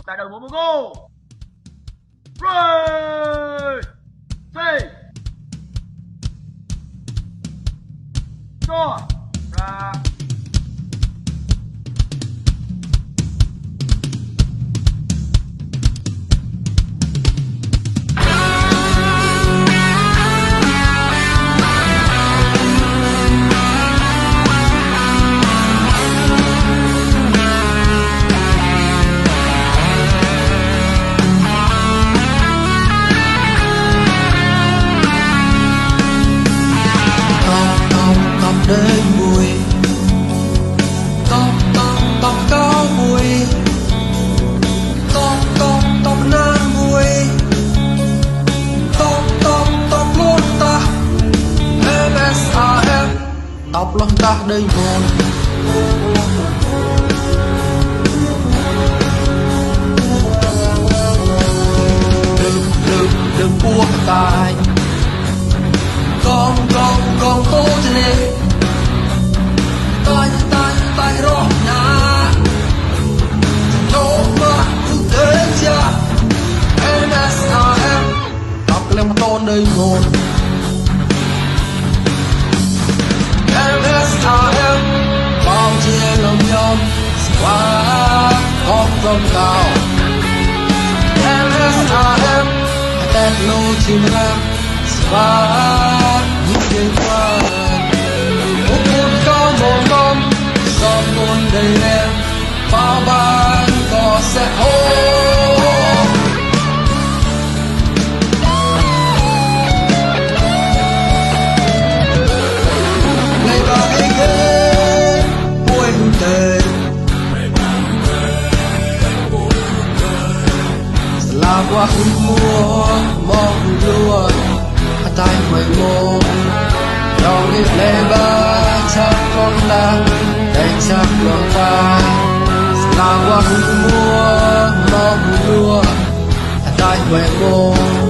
tại đầu một go. Rồi thế cho ra đời mùi tóc cao mùi tóc nan mùi tóc luôn ta MSAF tóc luôn ta đời mùi đừng buông tay con tô cho nên tay rõ na nô mà thực tế cha MSAF tóc lên một tôn đời một MSAF bao chia lòng nhau qua con rồng cao MSAF tết lô chim em và những đêm qua giọt buồn đầy em bao ban có sẽ ôm ngày và ngày ghé buổi đời là qua hương mùa mong lúa tay mây mông dòng đi lê ba chắc con la để chắc lòng ta là qua hương mùa mong lúa tay mây mông